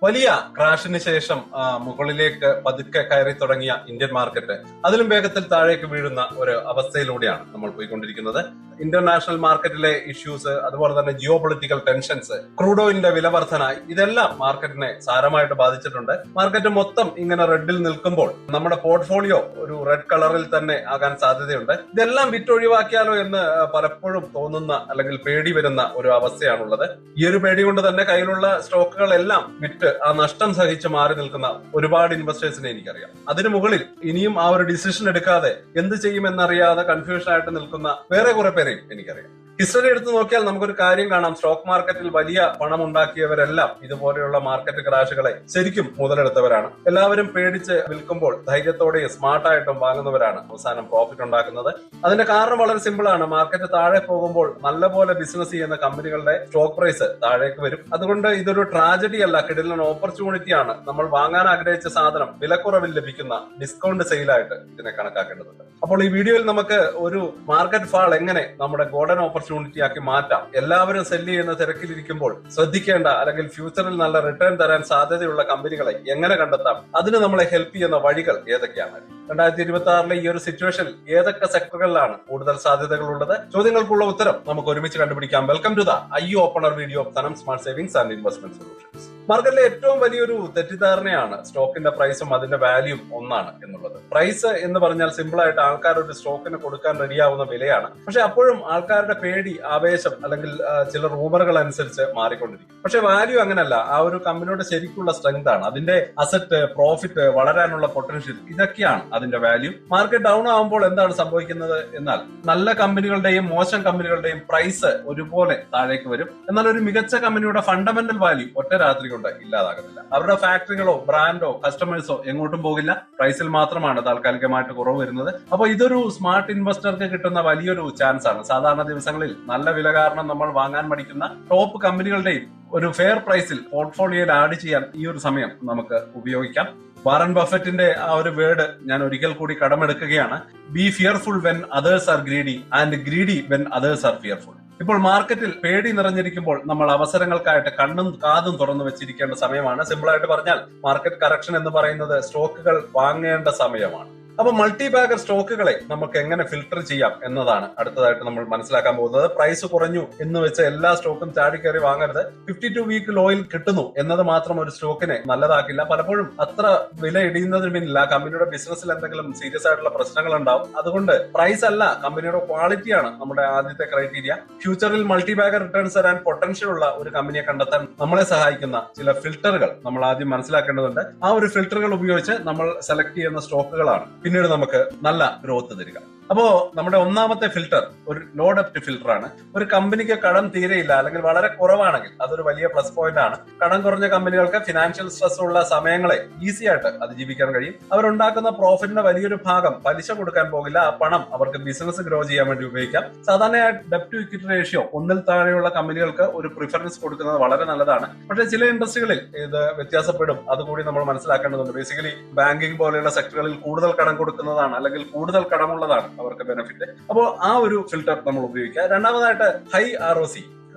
വലിയ ക്രാഷിന് ശേഷം മുകളിലേക്ക് പതുക്കെ കയറി തുടങ്ങിയ ഇന്ത്യൻ മാർക്കറ്റ് അതിലും വേഗത്തിൽ താഴേക്ക് വീഴുന്ന ഒരു അവസ്ഥയിലൂടെയാണ് നമ്മൾ പോയിക്കൊണ്ടിരിക്കുന്നത്. ഇന്റർനാഷണൽ മാർക്കറ്റിലെ ഇഷ്യൂസ്, അതുപോലെ തന്നെ ജിയോ പൊളിറ്റിക്കൽ ടെൻഷൻസ്, ക്രൂഡ് ഓയിലിന്റെ വില വർധന, ഇതെല്ലാം മാർക്കറ്റിനെ സാരമായിട്ട് ബാധിച്ചിട്ടുണ്ട്. മാർക്കറ്റ് മൊത്തം ഇങ്ങനെ റെഡിൽ നിൽക്കുമ്പോൾ നമ്മുടെ പോർട്ട്ഫോളിയോ ഒരു റെഡ് കളറിൽ തന്നെ ആകാൻ സാധ്യതയുണ്ട്. ഇതെല്ലാം വിറ്റൊഴിവാക്കിയാലോ എന്ന് പലപ്പോഴും തോന്നുന്ന അല്ലെങ്കിൽ പേടി വരുന്ന ഒരു അവസ്ഥയാണുള്ളത്. ഈ ഒരു പേടി കൊണ്ട് തന്നെ കയ്യിലുള്ള സ്റ്റോക്കുകളെല്ലാം വിറ്റ് ആ നഷ്ടം സഹിച്ച് മാറി നിൽക്കുന്ന ഒരുപാട് ഇൻവെസ്റ്റേഴ്സിനെ എനിക്കറിയാം. അതിനു മുകളിൽ ഇനിയും ആ ഒരു ഡിസിഷൻ എടുക്കാതെ എന്ത് ചെയ്യുമെന്നറിയാതെ കൺഫ്യൂഷൻ ആയിട്ട് നിൽക്കുന്ന വേറെ കുറെ പേരെയും എനിക്കറിയാം. ഹിസ്റ്ററി എടുത്ത് നോക്കിയാൽ നമുക്കൊരു കാര്യം കാണാം. സ്റ്റോക്ക് മാർക്കറ്റിൽ വലിയ പണം ഉണ്ടാക്കിയവരെല്ലാം ഇതുപോലെയുള്ള മാർക്കറ്റ് ക്രാഷുകളെ ശരിക്കും മുതലെടുത്തവരാണ്. എല്ലാവരും പേടിച്ച് വിൽക്കുമ്പോൾ ധൈര്യത്തോടെയും സ്മാർട്ടായിട്ടും വാങ്ങുന്നവരാണ് അവസാനം പ്രോഫിറ്റ് ഉണ്ടാക്കുന്നത്. അതിന്റെ കാരണം വളരെ സിമ്പിൾ ആണ്. മാർക്കറ്റ് താഴെ പോകുമ്പോൾ നല്ലപോലെ ബിസിനസ് ചെയ്യുന്ന കമ്പനികളുടെ സ്റ്റോക്ക് പ്രൈസ് താഴേക്ക് വരും. അതുകൊണ്ട് ഇതൊരു ട്രാജഡി അല്ല, കിടിലൻ ഓപ്പർച്യൂണിറ്റിയാണ്. നമ്മൾ വാങ്ങാൻ ആഗ്രഹിച്ച സാധനം വിലക്കുറവിൽ ലഭിക്കുന്ന ഡിസ്കൗണ്ട് സെയിലായിട്ട് ഇതിനെ കണക്കാക്കേണ്ടതുണ്ട്. അപ്പോൾ ഈ വീഡിയോയിൽ നമുക്ക് ഒരു മാർക്കറ്റ് ഫാൾ എങ്ങനെ നമ്മുടെ ഗോൾഡൻ ഓപ്പർച്യൂണിറ്റി ആക്കി മാറ്റാം, എല്ലാവരും സെല്ല് ചെയ്യുന്ന തിരക്കിലിരിക്കുമ്പോൾ ശ്രദ്ധിക്കേണ്ട അല്ലെങ്കിൽ ഫ്യൂച്ചറിൽ നല്ല റിട്ടേൺ തരാൻ സാധ്യതയുള്ള കമ്പനികളെ എങ്ങനെ കണ്ടെത്താം, അതിന് നമ്മളെ ഹെൽപ്പ് ചെയ്യുന്ന വഴികൾ ഏതൊക്കെയാണ്, 2026 ഈ ഒരു സിറ്റുവേഷനിൽ ഏതൊക്കെ സെക്ടറുകളിലാണ് കൂടുതൽ സാധ്യതകൾ ഉള്ളത്, ചോദ്യങ്ങൾക്കുള്ള ഉത്തരം നമുക്ക് ഒരുമിച്ച് കണ്ടുപിടിക്കാം. Welcome to the eye opener video of Dhanam smart savings and investment solutions. മാർക്കറ്റിലെ ഏറ്റവും വലിയൊരു തെറ്റിദ്ധാരണയാണ് സ്റ്റോക്കിന്റെ പ്രൈസും അതിന്റെ വാല്യൂം ഒന്നാണ് എന്നുള്ളത്. പ്രൈസ് എന്ന് പറഞ്ഞാൽ സിമ്പിൾ ആയിട്ട് ആൾക്കാർ ഒരു സ്റ്റോക്കിന് കൊടുക്കാൻ റെഡിയാവുന്ന വിലയാണ്. പക്ഷെ അപ്പോഴും ആൾക്കാരുടെ പേടി, ആവേശം അല്ലെങ്കിൽ ചില റൂമറുകൾ അനുസരിച്ച് മാറിക്കൊണ്ടിരിക്കും. പക്ഷെ വാല്യൂ അങ്ങനല്ല. ആ ഒരു കമ്പനിയുടെ ശരിക്കുള്ള സ്ട്രെങ്ത് ആണ്, അതിന്റെ അസറ്റ്, പ്രോഫിറ്റ്, വളരാനുള്ള പൊട്ടൻഷ്യൽ, ഇതൊക്കെയാണ് അതിന്റെ വാല്യൂ. മാർക്കറ്റ് ഡൗൺ ആവുമ്പോൾ എന്താണ് സംഭവിക്കുന്നത് എന്നാൽ നല്ല കമ്പനികളുടെയും മോശം കമ്പനികളുടെയും പ്രൈസ് ഒരുപോലെ താഴേക്ക് വരും. എന്നാൽ ഒരു മികച്ച കമ്പനിയുടെ ഫണ്ടമെന്റൽ വാല്യൂ ഒറ്റ രാത്രി കൊണ്ട് ഇല്ലാതാകുന്നില്ല. അവരുടെ ഫാക്ടറികളോ ബ്രാൻഡോ കസ്റ്റമേഴ്സോ എങ്ങോട്ടും പോകില്ല. പ്രൈസിൽ മാത്രമാണ് താൽക്കാലികമായിട്ട് കുറവ് വരുന്നത്. അപ്പൊ ഇതൊരു സ്മാർട്ട് ഇൻവെസ്റ്റർക്ക് കിട്ടുന്ന വലിയൊരു ചാൻസ് ആണ്. സാധാരണ ദിവസങ്ങളിൽ നല്ല വില കാരണം നമ്മൾ വാങ്ങാൻ മടിക്കുന്ന ടോപ്പ് കമ്പനികളുടെയും ഒരു ഫെയർ പ്രൈസിൽ പോർട്ട്ഫോളിയോയിൽ ആഡ് ചെയ്യാൻ ഈ ഒരു സമയം നമുക്ക് ഉപയോഗിക്കാം. വാറൻ ബഫറ്റിന്റെ ആ ഒരു വേർഡ് ഞാൻ ഒരിക്കൽ കൂടി കടമെടുക്കുകയാണ്. Be fearful when others are greedy and greedy when others are fearful. ഇപ്പോൾ മാർക്കറ്റിൽ പേടി നിറഞ്ഞിരിക്കുമ്പോൾ നമ്മൾ അവസരങ്ങൾക്കായിട്ട് കണ്ണും കാതും തുറന്നു വെച്ചിരിക്കേണ്ട സമയമാണ്. സിമ്പിളായിട്ട് പറഞ്ഞാൽ മാർക്കറ്റ് കറക്ഷൻ എന്ന് പറയുന്നത് സ്റ്റോക്കുകൾ വാങ്ങേണ്ട സമയമാണ്. അപ്പൊ മൾട്ടി ബാഗർ സ്റ്റോക്കുകളെ നമുക്ക് എങ്ങനെ ഫിൽട്ടർ ചെയ്യാം എന്നതാണ് അടുത്തതായിട്ട് നമ്മൾ മനസ്സിലാക്കാൻ പോകുന്നത്. പ്രൈസ് കുറഞ്ഞു എന്ന് വെച്ച് എല്ലാ സ്റ്റോക്കും ചാടിക്കയറി വാങ്ങരുത്. 52 വീക്ക് ലോയിൽ കിട്ടുന്നു എന്നത് മാത്രം ഒരു സ്റ്റോക്കിനെ നല്ലതാക്കില്ല. പലപ്പോഴും അത്ര വില ഇടിയുന്നതിന് പിന്നിൽ ആ കമ്പനിയുടെ ബിസിനസ്സിൽ എന്തെങ്കിലും സീരിയസ് ആയിട്ടുള്ള പ്രശ്നങ്ങൾ ഉണ്ടാവും. അതുകൊണ്ട് പ്രൈസ് അല്ല, കമ്പനിയുടെ ക്വാളിറ്റിയാണ് നമ്മുടെ ആദ്യത്തെ ക്രൈറ്റീരിയ. ഫ്യൂച്ചറിൽ മൾട്ടി ബാഗർ റിട്ടേൺസ് തരാൻ പൊട്ടൻഷ്യൽ ഉള്ള ഒരു കമ്പനിയെ കണ്ടെത്താൻ നമ്മളെ സഹായിക്കുന്ന ചില ഫിൽട്ടറുകൾ നമ്മൾ ആദ്യം മനസ്സിലാക്കേണ്ടതുണ്ട്. ആ ഒരു ഫിൽട്ടറുകൾ ഉപയോഗിച്ച് നമ്മൾ സെലക്ട് ചെയ്യുന്ന സ്റ്റോക്കുകളാണ് പിന്നീട് നമുക്ക് നല്ല ഗ്രോത്ത് തരിക. അപ്പോ നമ്മുടെ ഒന്നാമത്തെ ഫിൽട്ടർ ഒരു ലോ ഡെപ്റ്റ് ഫിൽട്ടർ ആണ്. ഒരു കമ്പനിക്ക് കടം തീരെയില്ല അല്ലെങ്കിൽ വളരെ കുറവാണെങ്കിൽ അതൊരു വലിയ പ്ലസ് പോയിന്റ് ആണ്. കടം കുറഞ്ഞ കമ്പനികൾക്ക് ഫിനാൻഷ്യൽ സ്ട്രെസ് ഉള്ള സമയങ്ങളെ ഈസി ആയിട്ട് അതിജീവിക്കാൻ കഴിയും. അവരുണ്ടാക്കുന്ന പ്രോഫിറ്റിന്റെ വലിയൊരു ഭാഗം പലിശ കൊടുക്കാൻ പോകില്ല. ആ പണം അവർക്ക് ബിസിനസ് ഗ്രോ ചെയ്യാൻ വേണ്ടി ഉപയോഗിക്കാം. സാധാരണയായി ഡെപ്റ്റ് ടു ഇക്വിറ്റി റേഷ്യോ 1-ൽ താഴെയുള്ള കമ്പനികൾക്ക് ഒരു പ്രിഫറൻസ് കൊടുക്കുന്നത് വളരെ നല്ലതാണ്. പക്ഷേ ചില ഇൻഡസ്ട്രികളിൽ ഇത് വ്യത്യാസപ്പെടും. അതുകൂടി നമ്മൾ മനസ്സിലാക്കേണ്ടതുണ്ട്. ബേസിക്കലി ബാങ്കിങ് പോലെയുള്ള സെക്ടറുകളിൽ കൂടുതൽ കടം കൊടുക്കുന്നതാണ് അല്ലെങ്കിൽ കൂടുതൽ കടമുള്ളതാണ് അവർക്ക് ബെനിഫിറ്റ്. അപ്പോൾ ആ ഒരു ഫിൽട്ടർ നമ്മൾ ഉപയോഗിക്കുക. രണ്ടാമതായിട്ട് high ROC,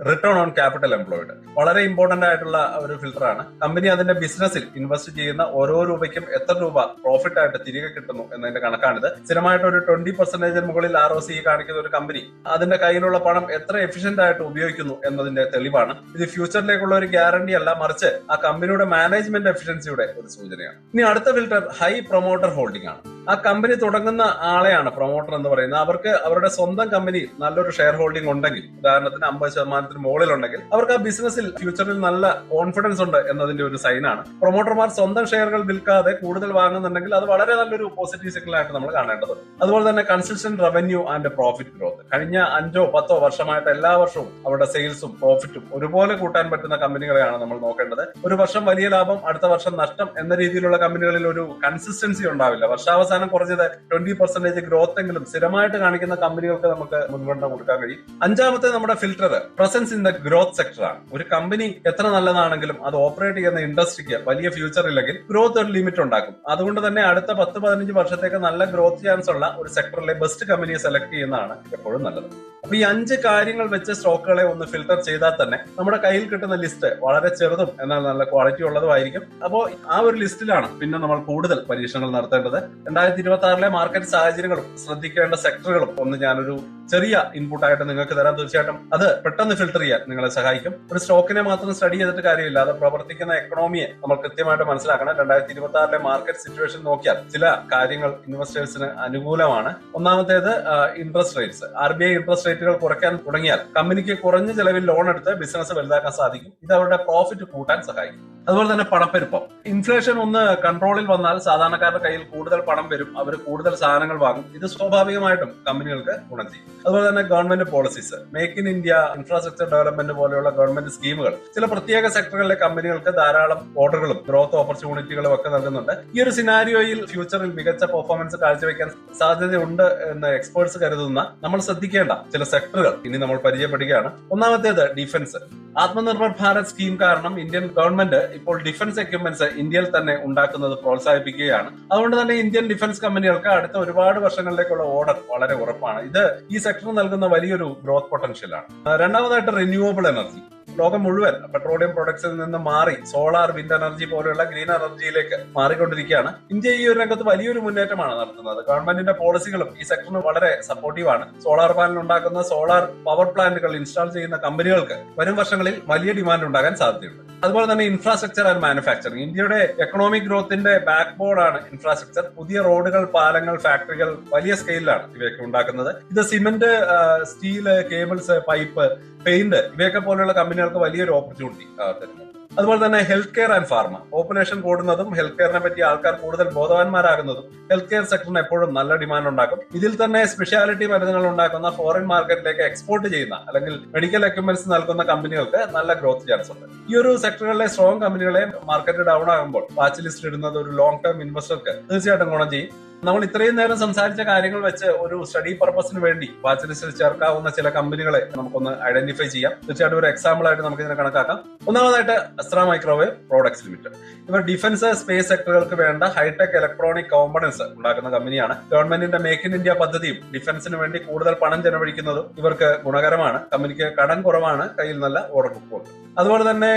return on capital employed, വളരെ ഇമ്പോർട്ടന്റ് ആയിട്ടുള്ള ഒരു ഫിൽട്ടറാണ്. കമ്പനി അതിന്റെ ബിസിനസ്സിൽ ഇൻവെസ്റ്റ് ചെയ്യുന്ന ഓരോ രൂപയ്ക്കും എത്ര രൂപ പ്രോഫിറ്റ് ആയിട്ട് തിരികെ കിട്ടുന്നു എന്നതിന്റെ കണക്കാണിത്. സ്ഥിരമായിട്ട് ഒരു 20% മുകളിൽ ROC കാണിക്കുന്ന ഒരു കമ്പനി അതിന്റെ കയ്യിലുള്ള പണം എത്ര എഫിഷ്യന്റ് ആയിട്ട് ഉപയോഗിക്കുന്നു എന്നതിന്റെ തെളിവാണ്. ഇത് ഫ്യൂച്ചറിലേക്കുള്ള ഒരു ഗ്യാരണ്ടി അല്ല, മറിച്ച് ആ കമ്പനിയുടെ മാനേജ്മെന്റ് എഫിഷ്യൻസിയുടെ ഒരു സൂചനയാണ്. ഇനി അടുത്ത ഫിൽട്ടർ ഹൈ പ്രൊമോട്ടർ ഹോൾഡിംഗ് ആണ്. ആ കമ്പനി തുടങ്ങുന്ന ആളെയാണ് പ്രൊമോട്ടർ എന്ന് പറയുന്നത്. അവർക്ക് അവരുടെ സ്വന്തം കമ്പനി നല്ലൊരു ഷെയർ ഹോൾഡിംഗ് ഉണ്ടെങ്കിൽ, ഉദാഹരണത്തിന് 50% മുകളിലുണ്ടെങ്കിൽ അവർക്ക് ആ ബിസിനസ്സിൽ ഫ്യൂച്ചറിൽ നല്ല കോൺഫിഡൻസ് ഉണ്ട് എന്നതിന്റെ ഒരു സൈനാണ്. പ്രൊമോട്ടർമാർ സ്വന്തം ഷെയറുകൾ വിൽക്കാതെ കൂടുതൽ വാങ്ങുന്നുണ്ടെങ്കിൽ അത് വളരെ നല്ലൊരു പോസിറ്റീവ് സിഗ്നൽ ആയിട്ട് നമ്മൾ കാണേണ്ടതുണ്ട്. അതുപോലെ തന്നെ consistent revenue and profit growth. കഴിഞ്ഞ 5-10 വർഷമായിട്ട് എല്ലാ വർഷവും അവരുടെ സെയിൽസും പ്രോഫിറ്റും ഒരുപോലെ കൂട്ടാൻ പറ്റുന്ന കമ്പനികളെയാണ് നമ്മൾ നോക്കേണ്ടത്. ഒരു വർഷം വലിയ ലാഭം, അടുത്ത വർഷം നഷ്ടം എന്ന രീതിയിലുള്ള കമ്പനികളിൽ ഒരു കൺസിസ്റ്റൻസി ഉണ്ടാവില്ല. വർഷാവസാനം കുറഞ്ഞത് 20% ഗ്രോത്ത് എങ്കിലും സ്ഥിരമായിട്ട് കാണിക്കുന്ന കമ്പനികൾക്ക് നമുക്ക് മുൻഗണന കൊടുക്കാൻ കഴിയും. അഞ്ചാമത്തെ നമ്മുടെ filter presence in the growth sector ആണ്. ഒരു കമ്പനി എത്ര നല്ലതാണെങ്കിലും അത് ഓപ്പറേറ്റ് ചെയ്യുന്ന ഇൻഡസ്ട്രിക്ക് വലിയ ഫ്യൂച്ചർ ഇല്ലെങ്കിൽ ഗ്രോത്ത് ഒരു ലിമിറ്റ് ഉണ്ടാക്കും. അതുകൊണ്ട് തന്നെ അടുത്ത 10-15 വർഷത്തേക്ക് നല്ല ഗ്രോത്ത് ചാൻസ് ഉള്ള ഒരു സെക്ടറിലെ ബെസ്റ്റ് കമ്പനിയെ സെലക്ട് ചെയ്യുന്നതാണ് എപ്പോഴും നല്ലത്. അപ്പൊ ഈ 5 കാര്യങ്ങൾ വെച്ച് സ്റ്റോക്കുകളെ ഒന്ന് ഫിൽട്ടർ ചെയ്താൽ തന്നെ നമ്മുടെ കയ്യിൽ കിട്ടുന്ന ലിസ്റ്റ് വളരെ ചെറുതും എന്നാൽ നല്ല ക്വാളിറ്റി ഉള്ളതുമായിരിക്കും. അപ്പോൾ ആ ഒരു ലിസ്റ്റിലാണ് പിന്നെ നമ്മൾ കൂടുതൽ പരീക്ഷണങ്ങൾ നടത്തേണ്ടത്. 2026 മാർക്കറ്റ് സാഹചര്യങ്ങളും ശ്രദ്ധിക്കേണ്ട സെക്ടറുകളും ഒന്ന് ഞാനൊരു ചെറിയ ഇൻപുട്ടായിട്ട് നിങ്ങൾക്ക് തരാം. തീർച്ചയായിട്ടും അത് പെട്ടെന്ന് ഫിൽട്ടർ ചെയ്യാൻ നിങ്ങളെ സഹായിക്കും. ഒരു സ്റ്റോക്കിനെ മാത്രം സ്റ്റഡി ചെയ്തിട്ട് കാര്യമില്ല, അത് പ്രവർത്തിക്കുന്ന എക്കണോമിയെ നമ്മൾ കൃത്യമായിട്ട് മനസ്സിലാക്കണം. 2026 മാർക്കറ്റ് സിറ്റുവേഷൻ നോക്കിയാൽ ചില കാര്യങ്ങൾ ഇൻവെസ്റ്റേഴ്സിന് അനുകൂലമാണ്. ഒന്നാമത്തേത് ഇൻട്രസ്റ്റ് റേറ്റ്സ്. RBI ഇൻട്രസ്റ്റ് റേറ്റുകൾ കുറയ്ക്കാൻ തുടങ്ങിയാൽ കമ്പനിക്ക് കുറഞ്ഞ ചെലവിൽ ലോൺ എടുത്ത് ബിസിനസ് വലുതാക്കാൻ സാധിക്കും. ഇത് അവരുടെ പ്രോഫിറ്റ് കൂട്ടാൻ സഹായിക്കും. അതുപോലെ തന്നെ പണപ്പെരുപ്പം. ഇൻഫ്ലേഷൻ ഒന്ന് കൺട്രോളിൽ വന്നാൽ സാധാരണക്കാരുടെ കയ്യിൽ കൂടുതൽ പണം വരും, അവർ കൂടുതൽ സാധനങ്ങൾ വാങ്ങും. ഇത് സ്വാഭാവികമായിട്ടും കമ്പനികൾക്ക് ഗുണം ചെയ്യും. അതുപോലെ തന്നെ government policies, make in India, infrastructure development പോലെയുള്ള ഗവൺമെന്റ് സ്കീമുകൾ ചില പ്രത്യേക സെക്ടറുകളിലെ കമ്പനികൾക്ക് ധാരാളം ഓർഡറുകളും ഗ്രോത്ത് ഓപ്പർച്യൂണിറ്റികളും ഒക്കെ നൽകുന്നുണ്ട്. ഈ ഒരു സിനാരിയോയിൽ ഫ്യൂച്ചറിൽ മികച്ച പെർഫോമൻസ് കാഴ്ചവെക്കാൻ സാധ്യതയുണ്ട് എന്ന് എക്സ്പേർട്സ് കരുതുന്ന നമ്മൾ ശ്രദ്ധിക്കേണ്ട ചില സെക്ടറുകൾ ഇനി നമ്മൾ പരിചയപ്പെടുകയാണ്. ഒന്നാമത്തേത് ഡിഫൻസ്. ആത്മനിർഭർ ഭാരത് സ്കീം കാരണം ഇന്ത്യൻ ഗവൺമെന്റ് ഇപ്പോൾ ഡിഫൻസ് എക്യുപ്മെന്റ്സ് ഇന്ത്യയിൽ തന്നെ ഉണ്ടാക്കുന്നത് പ്രോത്സാഹിപ്പിക്കുകയാണ്. അതുകൊണ്ട് തന്നെ ഇന്ത്യൻ ഡിഫൻസ് കമ്പനികൾക്ക് അടുത്ത ഒരുപാട് വർഷങ്ങളിലേക്കുള്ള ഓർഡർ വളരെ ഉറപ്പാണ്. ഇത് ഈ സെക്ടർ നൽകുന്ന വലിയൊരു ഗ്രോത്ത് പൊട്ടൻഷ്യലാണ്. രണ്ടാമതായിട്ട് റിന്യൂവബിൾ എനർജി. ലോകം മുഴുവൻ പെട്രോളിയം പ്രൊഡക്ട്സിൽ നിന്ന് മാറി സോളാർ, വിൻഡ് എനർജി പോലെയുള്ള ഗ്രീൻ എനർജിയിലേക്ക് മാറിക്കൊണ്ടിരിക്കുകയാണ്. ഇന്ത്യ ഈ ഒരു രംഗത്ത് വലിയൊരു മുന്നേറ്റമാണ് നടത്തുന്നത്. ഗവൺമെന്റിന്റെ പോളിസികളും ഈ സെക്ടറിന് വളരെ സപ്പോർട്ടീവാണ്. സോളാർ പാനൽ ഉണ്ടാക്കുന്ന സോളാർ പവർ പ്ലാന്റുകൾ ഇൻസ്റ്റാൾ ചെയ്യുന്ന കമ്പനികൾക്ക് വരും വർഷങ്ങളിൽ വലിയ ഡിമാൻഡ് ഉണ്ടാകാൻ സാധ്യതയുണ്ട്. അതുപോലെ തന്നെ ഇൻഫ്രാസ്ട്രക്ചർ ആൻഡ് മാനുഫാക്ചറിംഗ്. ഇന്ത്യയുടെ എക്കണോമിക് ഗ്രോത്തിന്റെ ബാക്ക് ബോർഡാണ് ഇൻഫ്രാസ്ട്രക്ചർ. പുതിയ റോഡുകൾ, പാലങ്ങൾ, ഫാക്ടറികൾ വലിയ സ്കെയിലാണ് ഇവയൊക്കെ ഉണ്ടാക്കുന്നത്. ഇത് cement, steel, cables, pipe, paint ഇവയൊക്കെ പോലെയുള്ള കമ്പനികൾക്ക് വലിയൊരു ഓപ്പർച്യൂണിറ്റി തരുന്നു. അതുപോലെ തന്നെ health care and pharma. Population കൂടുന്നതും ഹെൽത്ത് കെയറിനെ പറ്റി ആൾക്കാർ കൂടുതൽ ബോധവാന്മാരാകുന്നതും ഹെൽത്ത് കെയർ സെക്ടറിന് എപ്പോഴും നല്ല ഡിമാൻഡ് ഉണ്ടാക്കും. ഇതിൽ തന്നെ സ്പെഷ്യാലിറ്റി മരുന്നുകൾ ഉണ്ടാക്കുന്ന ഫോറിൻ മാർക്കറ്റിലേക്ക് എക്സ്പോർട്ട് ചെയ്യുന്ന അല്ലെങ്കിൽ മെഡിക്കൽ എക്യുപ്മെന്റ്സ് നൽകുന്ന കമ്പനികൾക്ക് നല്ല ഗ്രോത്ത് ചാൻസ് ഉണ്ട്. ഈ ഒരു സെക്ടറുകളിലെ സ്ട്രോങ് കമ്പനികളെ മാർക്കറ്റ് ഡൗൺ ആകുമ്പോൾ വാച്ച് ലിസ്റ്റ് ഇടുന്നത് ഒരു ലോങ് ടേം ഇൻവെസ്റ്റർക്ക് തീർച്ചയായിട്ടും ഗുണം ചെയ്യും. നമ്മൾ ഇത്രയും നേരം സംസാരിച്ച കാര്യങ്ങൾ വെച്ച് ഒരു സ്റ്റഡി പർപ്പസിന് വേണ്ടി വാച്ച് ലിസ്റ്റിൽ ചേർക്കാവുന്ന ചില കമ്പനികളെ നമുക്കൊന്ന് ഐഡന്റിഫൈ ചെയ്യാം. തീർച്ചയായിട്ടും ഒരു എക്സാമ്പിൾ ആയിട്ട് നമുക്ക് ഇതിനെ കണക്കാക്കാം. ഒന്നാമതായിട്ട് അസ്ത്ര മൈക്രോവേവ് പ്രോഡക്ട്സ് ലിമിറ്റഡ്. ഇവർ ഡിഫൻസ്, സ്പേസ് സെക്ടറുകൾക്ക് വേണ്ട ഹൈടെക് ഇലക്ട്രോണിക് കോമ്പണൻസ് ഉണ്ടാക്കുന്ന കമ്പനിയാണ്. ഗവൺമെന്റിന്റെ മേക്ക് ഇൻ ഇന്ത്യ പദ്ധതിയും ഡിഫൻസിന് വേണ്ടി കൂടുതൽ പണം ചെലവഴിക്കുന്നതും ഇവർക്ക് ഗുണകരമാണ്. കമ്പനിക്ക് കടം കുറവാണ്, കയ്യിൽ നല്ല ഓർഡർ ബുക്കും ഉണ്ട്. അതുപോലെ തന്നെ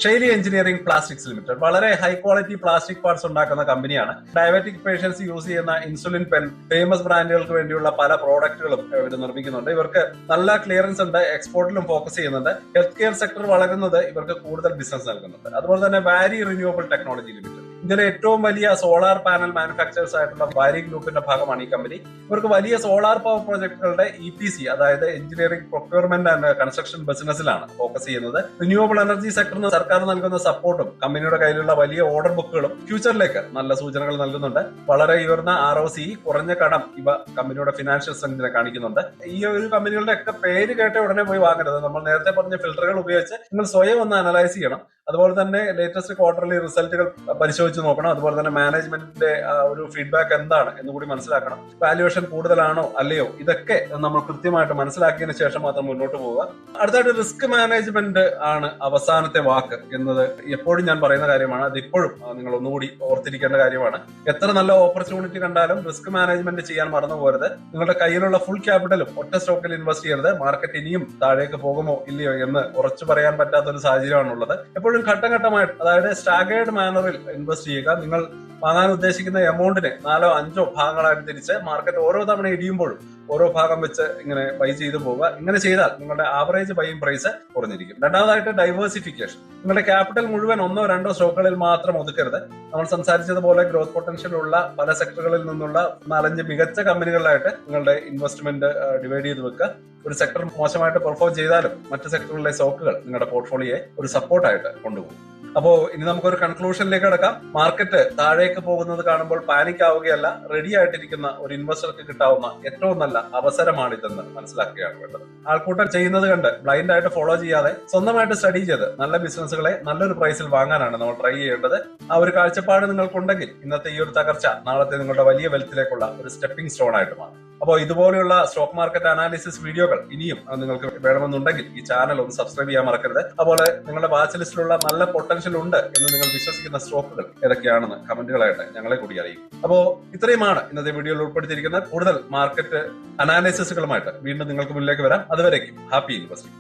ഷെയ്ലി എഞ്ചിനീയറിംഗ് പ്ലാസ്റ്റിക്സ് ലിമിറ്റഡ് വളരെ ഹൈ ക്വാളിറ്റി പ്ലാസ്റ്റിക് പാർട്സ് ഉണ്ടാക്കുന്ന കമ്പനിയാണ്. ഡയബറ്റിക് പേഷ്യൻസ് യൂസ് ചെയ്യുന്ന ഇൻസുലിൻ പെൻ, ഫേമസ് ബ്രാൻഡുകൾക്ക് വേണ്ടിയുള്ള പല പ്രോഡക്റ്റുകളും ഇവർ നിർമ്മിക്കുന്നുണ്ട്. ഇവർക്ക് നല്ല ക്ലിയറൻസ് ഉണ്ട്, എക്സ്പോർട്ടിലും ഫോക്കസ് ചെയ്യുന്നുണ്ട്. ഹെൽത്ത് കെയർ സെക്ടർ വളരുന്നത് ഇവർക്ക് കൂടുതൽ ബിസിനസ് നൽകുന്നുണ്ട്. അതുപോലെ തന്നെ വാരി റിന്യൂവബിൾ ടെക്നോളജി ലിമിറ്റഡ്. ഇന്ത്യയിലെ ഏറ്റവും വലിയ സോളാർ പാനൽ മാനുഫാക്ചേഴ്സ് ആയിട്ടുള്ള വാരി ഗ്രൂപ്പിന്റെ ഭാഗമാണ് ഈ കമ്പനി. ഇവർക്ക് വലിയ സോളാർ പവർ പ്രോജക്ടുകളുടെ EPC, അതായത് എഞ്ചിനീയറിംഗ് പ്രൊക്യൂർമെന്റ് ആൻഡ് കൺസ്ട്രക്ഷൻ ബിസിനസ്സിലാണ് ഫോക്കസ് ചെയ്യുന്നത്. റിന്യൂവബിൾ എനർജി സെക്ടറിന് സർക്കാർ നൽകുന്ന സപ്പോർട്ടും കമ്പനിയുടെ കയ്യിലുള്ള വലിയ ഓർഡർ ബുക്കുകളും ഫ്യൂച്ചറിലേക്ക് നല്ല സൂചനകൾ നൽകുന്നുണ്ട്. വളരെ ഉയർന്ന ROC, കുറഞ്ഞ കടം ഇവ കമ്പനിയുടെ ഫിനാൻഷ്യൽ സ്ട്രെങ്തിനെ കാണിക്കുന്നുണ്ട്. ഈ ഒരു കമ്പനികളുടെ ഒക്കെ പേര് കേട്ട ഉടനെ പോയി വാങ്ങരുത്. നമ്മൾ നേരത്തെ പറഞ്ഞ ഫിൽട്ടറുകൾ ഉപയോഗിച്ച് നിങ്ങൾ സ്വയം ഒന്ന് അനലൈസ് ചെയ്യണം. അതുപോലെ തന്നെ ലേറ്റസ്റ്റ് ക്വാർട്ടർലി റിസൾട്ടുകൾ പരിശോധിച്ച് നോക്കണം. അതുപോലെ തന്നെ മാനേജ്മെന്റിന്റെ ഒരു ഫീഡ്ബാക്ക് എന്താണ് എന്ന് കൂടി മനസ്സിലാക്കണം. വാല്യുവേഷൻ കൂടുതലാണോ അല്ലയോ, ഇതൊക്കെ നമ്മൾ കൃത്യമായിട്ട് മനസ്സിലാക്കിയതിനു ശേഷം മാത്രം മുന്നോട്ട് പോവുക. അടുത്തായിട്ട് റിസ്ക് മാനേജ്മെന്റ് ആണ് അവസാനത്തെ വാക്ക് എന്നത് എപ്പോഴും ഞാൻ പറയുന്ന കാര്യമാണ്. അത് ഇപ്പോഴും നിങ്ങൾ ഒന്നുകൂടി ഓർത്തിരിക്കേണ്ട കാര്യമാണ്. എത്ര നല്ല ഓപ്പർച്യൂണിറ്റി കണ്ടാലും റിസ്ക് മാനേജ്മെന്റ് ചെയ്യാൻ മറന്നു പോകരുത്. നിങ്ങളുടെ കയ്യിലുള്ള ഫുൾ ക്യാപിറ്റലും ഒറ്റ സ്റ്റോക്കിൽ ഇൻവെസ്റ്റ് ചെയ്യരുത്. മാർക്കറ്റ് ഇനിയും താഴേക്ക് പോകുമോ ഇല്ലയോ എന്ന് ഉറച്ചു പറയാൻ പറ്റാത്ത ഒരു സാഹചര്യമാണുള്ളത്. എപ്പോഴും ഘട്ടം ഘട്ടമായിട്ട്, അതായത് സ്റ്റാഗേർഡ് മാനറിൽ ഇൻവെസ്റ്റ് ചെയ്യുക. നിങ്ങൾ വാങ്ങാൻ ഉദ്ദേശിക്കുന്ന എമൗണ്ടിനെ 4-5 ഭാഗങ്ങളായിട്ട് തിരിച്ച് മാർക്കറ്റ് ഓരോ തവണ ഇടിയുമ്പോഴും ഓരോ ഭാഗം വെച്ച് ഇങ്ങനെ ബൈ ചെയ്തു പോവുക. ഇങ്ങനെ ചെയ്താൽ നിങ്ങളുടെ ആവറേജ് ബൈയിങ് പ്രൈസ് കുറഞ്ഞിരിക്കും. രണ്ടാമതായിട്ട് ഡൈവേഴ്സിഫിക്കേഷൻ. നിങ്ങളുടെ ക്യാപിറ്റൽ മുഴുവൻ 1-2 സ്റ്റോക്കുകളിൽ മാത്രം ഒതുക്കരുത്. നമ്മൾ സംസാരിച്ചതുപോലെ ഗ്രോത്ത് പൊട്ടൻഷ്യൽ ഉള്ള പല സെക്ടറുകളിൽ നിന്നുള്ള 4-5 മികച്ച കമ്പനികളിലായിട്ട് നിങ്ങളുടെ ഇൻവെസ്റ്റ്മെന്റ് ഡിവൈഡ് ചെയ്ത് വെക്കുക. ഒരു സെക്ടർ മോശമായിട്ട് പെർഫോം ചെയ്താലും മറ്റു സെക്ടറുകളിലെ സ്റ്റോക്കുകൾ നിങ്ങളുടെ പോർട്ട്ഫോളിയോയെ ഒരു സപ്പോർട്ടായിട്ട് കൊണ്ടുപോകും. അപ്പോ ഇനി നമുക്കൊരു കൺക്ലൂഷനിലേക്ക് കടക്കാം. മാർക്കറ്റ് താഴേക്ക് പോകുന്നത് കാണുമ്പോൾ പാനിക് ആവുകയല്ല, റെഡി ആയിട്ടിരിക്കുന്ന ഒരു ഇൻവെസ്റ്റർക്ക് കിട്ടാവുന്ന ഏറ്റവും നല്ല അവസരമാണിതെന്ന് മനസ്സിലാക്കുകയാണ് വേണ്ടത്. ആൾക്കൂട്ടം ചെയ്യുന്നത് കണ്ട് ബ്ലൈൻഡ് ആയിട്ട് ഫോളോ ചെയ്യാതെ സ്വന്തമായിട്ട് സ്റ്റഡി ചെയ്ത് നല്ല ബിസിനസ്സുകളെ നല്ലൊരു പ്രൈസിൽ വാങ്ങാനാണ് നമ്മൾ ട്രൈ ചെയ്യേണ്ടത്. ആ ഒരു കാഴ്ചപ്പാട് നിങ്ങൾക്കുണ്ടെങ്കിൽ ഇന്നത്തെ ഈ ഒരു തകർച്ച നാളത്തെ നിങ്ങളുടെ വലിയ വെൽത്തിലേക്കുള്ള ഒരു സ്റ്റെപ്പിംഗ് സ്റ്റോൺ ആയിട്ട് മാറും. അപ്പോൾ ഇതുപോലെയുള്ള സ്റ്റോക്ക് മാർക്കറ്റ് അനാലിസിസ് വീഡിയോകൾ ഇനിയും നിങ്ങൾക്ക് വേണമെന്നുണ്ടെങ്കിൽ ഈ ചാനൽ ഒന്ന് സബ്സ്ക്രൈബ് ചെയ്യാൻ മറക്കരുത്. അതുപോലെ നിങ്ങളുടെ വാച്ച് ലിസ്റ്റിലുള്ള നല്ല പൊട്ടൻഷ്യൽ ഉണ്ട് എന്ന് നിങ്ങൾ വിശ്വസിക്കുന്ന സ്റ്റോക്കുകൾ ഏതൊക്കെയാണെന്ന് കമന്റുകളായിട്ട് ഞങ്ങളെ കൂടി അറിയിക്കും. അപ്പോൾ ഇത്രയുമാണ് ഇന്നത്തെ വീഡിയോയിൽ ഉൾപ്പെടുത്തിയിരിക്കുന്നത്. കൂടുതൽ മാർക്കറ്റ് അനാലിസിസുകളുമായിട്ട് വീണ്ടും നിങ്ങൾക്ക് മുന്നിലേക്ക് വരാം. അതുവരേക്കും ഹാപ്പി ഇൻവെസ്റ്റിംഗ്.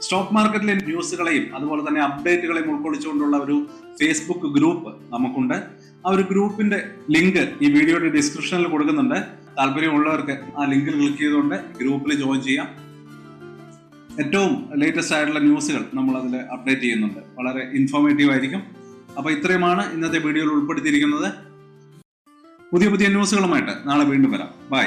സ്റ്റോക്ക് മാർക്കറ്റിലെ ന്യൂസുകളെയും അതുപോലെ തന്നെ അപ്ഡേറ്റുകളെയും ഉൾക്കൊള്ളിച്ചുകൊണ്ടുള്ള ഒരു ഫേസ്ബുക്ക് ഗ്രൂപ്പ് നമുക്കുണ്ട്. ആ ഒരു ഗ്രൂപ്പിന്റെ ലിങ്ക് ഈ വീഡിയോയുടെ ഡിസ്ക്രിപ്ഷനിൽ കൊടുക്കുന്നുണ്ട്. താല്പര്യമുള്ളവർക്ക് ആ ലിങ്കിൽ ക്ലിക്ക് ചെയ്തുകൊണ്ട് ഗ്രൂപ്പിൽ ജോയിൻ ചെയ്യാം. ഏറ്റവും ലേറ്റസ്റ്റ് ആയിട്ടുള്ള ന്യൂസുകൾ നമ്മൾ അതിൽ അപ്ഡേറ്റ് ചെയ്യുന്നുണ്ട്. വളരെ ഇൻഫോർമേറ്റീവ് ആയിരിക്കും. അപ്പൊ ഇത്രയുമാണ് ഇന്നത്തെ വീഡിയോയിൽ ഉൾപ്പെടുത്തിയിരിക്കുന്നത്. പുതിയ ന്യൂസുകളുമായിട്ട് നാളെ വീണ്ടും വരാം. ബൈ.